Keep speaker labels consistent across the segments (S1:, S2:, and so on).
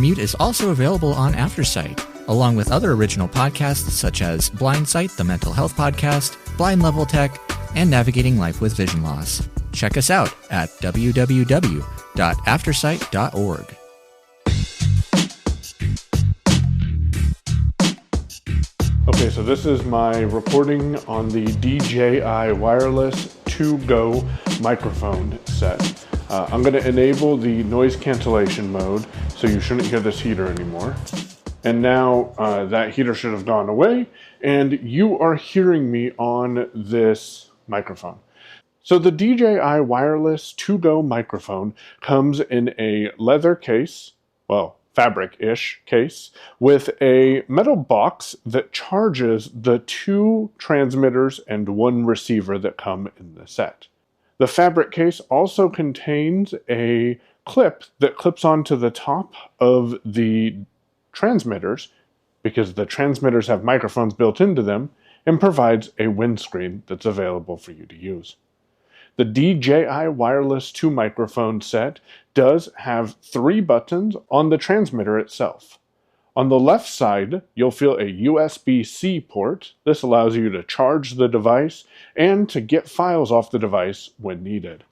S1: Mute is also available on Aftersight, along with other original podcasts such as Blindsight, the mental health podcast, Blind Level Tech, and Navigating Life with Vision Loss. Check us out at www.aftersight.org.
S2: Okay, so this is my recording on the DJI Wireless 2 Go microphone set. I'm going to enable the noise cancellation mode, so you shouldn't hear this heater anymore. And now that heater should have gone away, and you are hearing me on this microphone. So the DJI Wireless 2 Go microphone comes in a leather case, well, fabric-ish case, with a metal box that charges the 2 transmitters and 1 receiver that come in the set. The fabric case also contains a clip that clips onto the top of the transmitters, because the transmitters have microphones built into them, and provides a windscreen that's available for you to use. The DJI Wireless 2 microphone set does have 3 buttons on the transmitter itself. On the left side, you'll feel a USB-C port. This allows you to charge the device and to get files off the device when needed.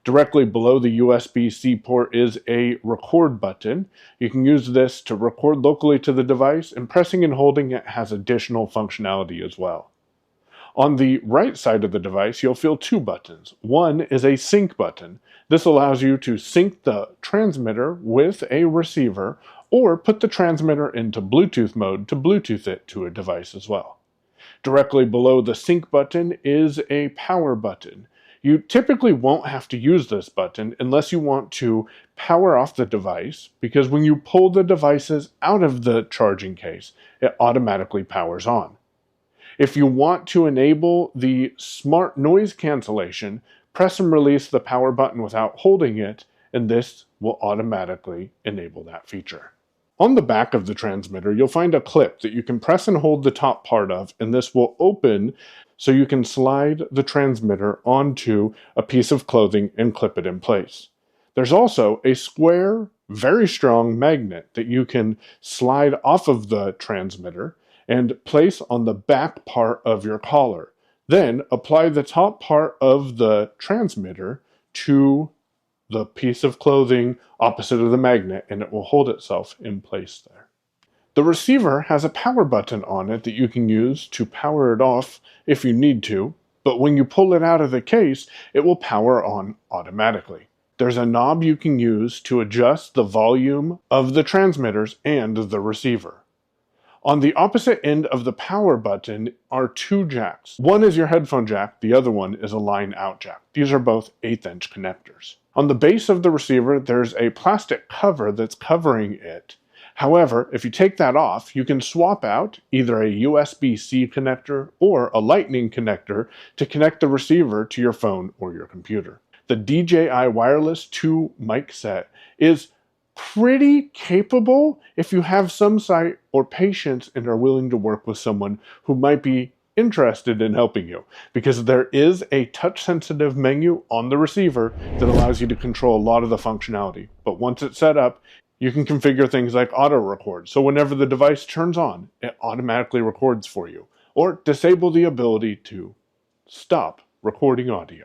S2: Directly below the USB-C port is a record button. You can use this to record locally to the device, and pressing and holding it has additional functionality as well. On the right side of the device, you'll feel 2 buttons. One is a sync button. This allows you to sync the transmitter with a receiver, or put the transmitter into Bluetooth mode to Bluetooth it to a device as well. Directly below the sync button is a power button. You typically won't have to use this button unless you want to power off the device, because when you pull the devices out of the charging case, it automatically powers on. If you want to enable the smart noise cancellation, press and release the power button without holding it, and this will automatically enable that feature. On the back of the transmitter, you'll find a clip that you can press and hold the top part of, and this will open so you can slide the transmitter onto a piece of clothing and clip it in place. There's also a square, very strong magnet that you can slide off of the transmitter and place on the back part of your collar. Then apply the top part of the transmitter to the piece of clothing opposite of the magnet, and it will hold itself in place there. The receiver has a power button on it that you can use to power it off if you need to, but when you pull it out of the case, it will power on automatically. There's a knob you can use to adjust the volume of the transmitters and the receiver. On the opposite end of the power button are 2 jacks. One is your headphone jack, the other one is a line out jack. These are both 1/8" connectors. On the base of the receiver, there's a plastic cover that's covering it. However, if you take that off, you can swap out either a USB-C connector or a Lightning connector to connect the receiver to your phone or your computer. The DJI Wireless 2 mic set is pretty capable if you have some sight or patience and are willing to work with someone who might be interested in helping you, because there is a touch-sensitive menu on the receiver that allows you to control a lot of the functionality. But once it's set up, you can configure things like auto record, so whenever the device turns on, it automatically records for you, or disable the ability to stop recording audio.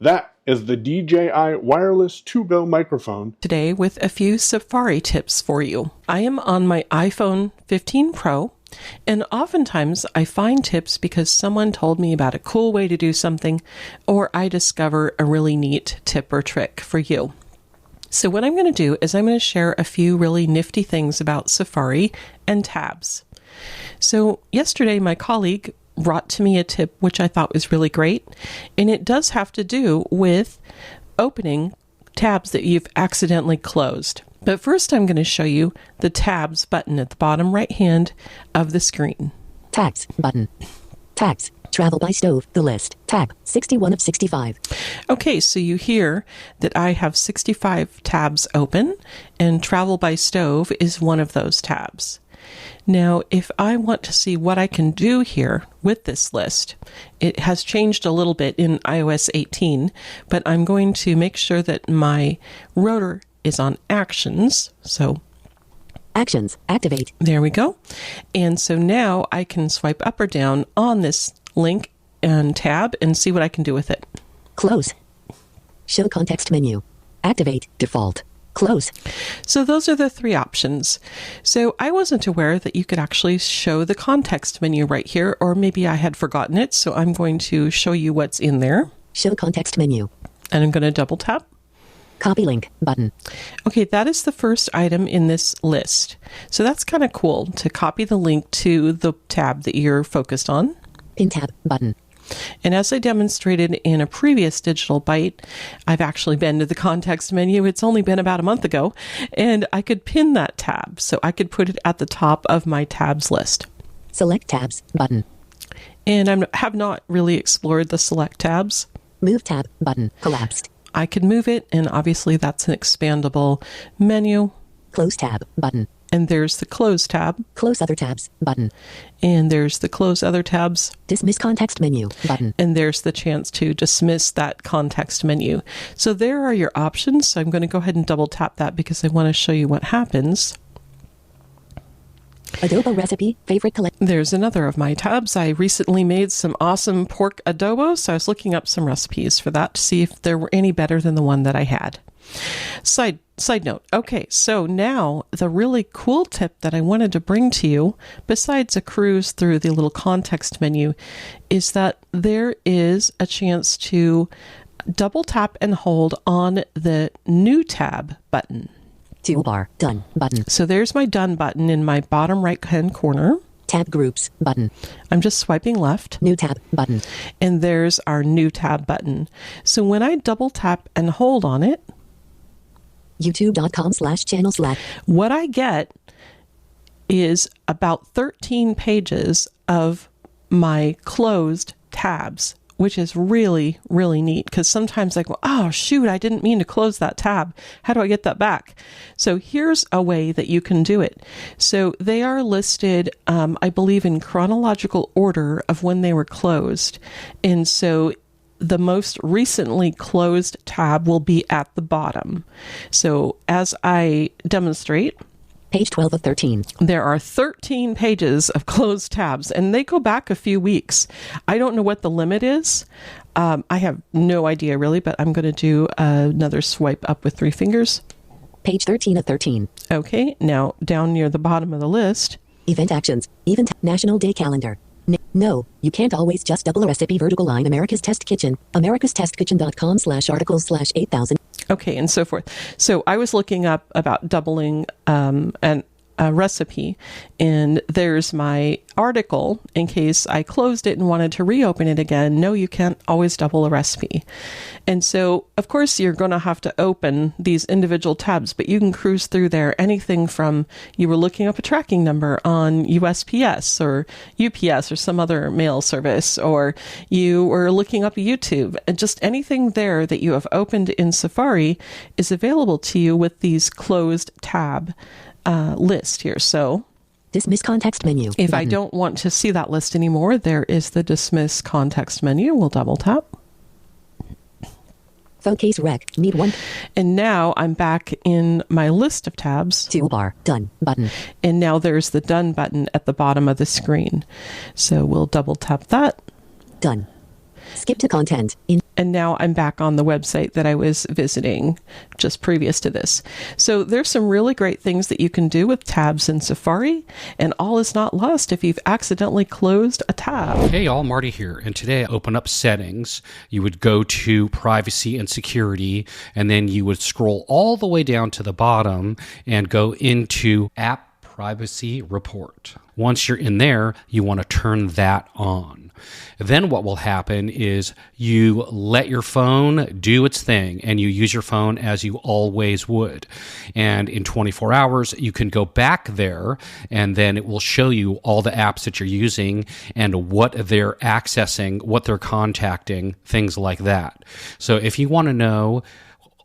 S2: That is the DJI Wireless 2 Go microphone.
S3: Today with a few Safari tips for you. I am on my iPhone 15 Pro, and oftentimes I find tips because someone told me about a cool way to do something, or I discover a really neat tip or trick for you. So what I'm going to do is I'm going to share a few really nifty things about Safari and tabs. So yesterday my colleague brought to me a tip which I thought was really great, and it does have to do with opening tabs that you've accidentally closed. But first I'm going to show you the tabs button at the bottom right hand of the screen.
S4: Tags button. Tags. Travel by stove. The list. Tab 61 of 65.
S3: Okay, so you hear that I have 65 tabs open, and travel by stove is one of those tabs. Now, if I want to see what I can do here with this list, it has changed a little bit in iOS 18, but I'm going to make sure that my rotor is on actions. So
S4: Actions. Activate.
S3: There we go. And so now I can swipe up or down on this link and tab and see what I can do with it.
S4: Close. Show context menu. Activate. Default. Close.
S3: So those are the three options. So I wasn't aware that you could actually show the context menu right here, or maybe I had forgotten it. So I'm going to show you what's in there.
S4: Show context menu.
S3: And I'm going to double tap.
S4: Copy link button.
S3: Okay, that is the first item in this list. So that's kind of cool to copy the link to the tab that you're focused on.
S4: Pin tab button.
S3: And as I demonstrated in a previous Digital Byte, I've actually been to the context menu. It's only been about a month ago, and I could pin that tab. So I could put it at the top of my tabs list.
S4: Select tabs button.
S3: And I have not really explored the select tabs.
S4: Move tab button. Collapsed.
S3: I can move it, and obviously that's an expandable menu.
S4: Close tab button.
S3: And there's the close tab.
S4: Close other tabs button.
S3: And there's the close other tabs.
S4: Dismiss context menu button.
S3: And there's the chance to dismiss that context menu. So there are your options. So I'm going to go ahead and double tap that because I want to show you what happens.
S4: Adobo recipe, favorite collect.
S3: There's another of my tabs. I recently made some awesome pork adobo, so I was looking up some recipes for that to see if there were any better than the one that I had. Side note. Okay, so now the really cool tip that I wanted to bring to you, besides a cruise through the little context menu, is that there is a chance to double tap and hold on the new tab button.
S4: Toolbar, done button.
S3: So there's my done button in my bottom right hand corner.
S4: Tab groups button.
S3: I'm just swiping left.
S4: New tab button.
S3: And there's our new tab button. So when I double tap and hold on it,
S4: youtube.com/channel/
S3: what I get is about 13 pages of my closed tabs, which is really, really neat because sometimes I go, oh, shoot, I didn't mean to close that tab. How do I get that back? So here's a way that you can do it. So they are listed, I believe, in chronological order of when they were closed. And so the most recently closed tab will be at the bottom. So as I demonstrate,
S4: page 12 of 13.
S3: There are 13 pages of closed tabs, and they go back a few weeks. I don't know what the limit is. I have no idea, really, but I'm going to do another swipe up with 3 fingers.
S4: Page 13 of 13.
S3: Okay, now down near the bottom of the list.
S4: Event actions. National Day Calendar. No, you can't always just double a recipe vertical line America's Test Kitchen. americastestkitchen.com/articles/8000.
S3: Okay, and so forth. So I was looking up about doubling a recipe, and there's my article in case I closed it and wanted to reopen it again. No, you can't always double a recipe. And so, of course, you're going to have to open these individual tabs, but you can cruise through there anything from you were looking up a tracking number on USPS or UPS or some other mail service, or you were looking up YouTube, and just anything there that you have opened in Safari is available to you with these closed tab list here. So
S4: dismiss context menu.
S3: If
S4: button.
S3: I don't want to see that list anymore, there is the dismiss context menu. We'll double tap.
S4: Phone case rec. Need one.
S3: And now I'm back in my list of tabs.
S4: Toolbar. Done button.
S3: And now there's the done button at the bottom of the screen. So we'll double tap that.
S4: Done. Skip to content.
S3: And now I'm back on the website that I was visiting just previous to this. So there's some really great things that you can do with tabs in Safari, and all is not lost if you've accidentally closed a tab.
S5: Hey y'all, Marty here, and today I open up settings. You would go to privacy and security, and then you would scroll all the way down to the bottom and go into app privacy report. Once you're in there, you want to turn that on. Then what will happen is you let your phone do its thing and you use your phone as you always would. And in 24 hours, you can go back there and then it will show you all the apps that you're using and what they're accessing, what they're contacting, things like that. So if you want to know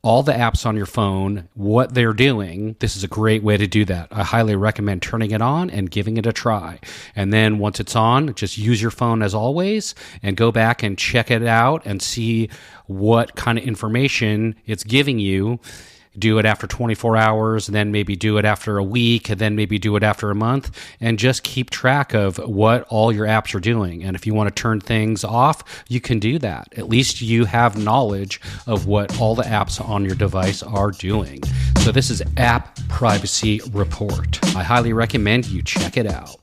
S5: all the apps on your phone, what they're doing, this is a great way to do that. I highly recommend turning it on and giving it a try. And then once it's on, just use your phone as always and go back and check it out and see what kind of information it's giving you do it after 24 hours, and then maybe do it after a week, and then maybe do it after a month, and just keep track of what all your apps are doing. And if you want to turn things off, you can do that. At least you have knowledge of what all the apps on your device are doing. So this is App Privacy Report. I highly recommend you check it out.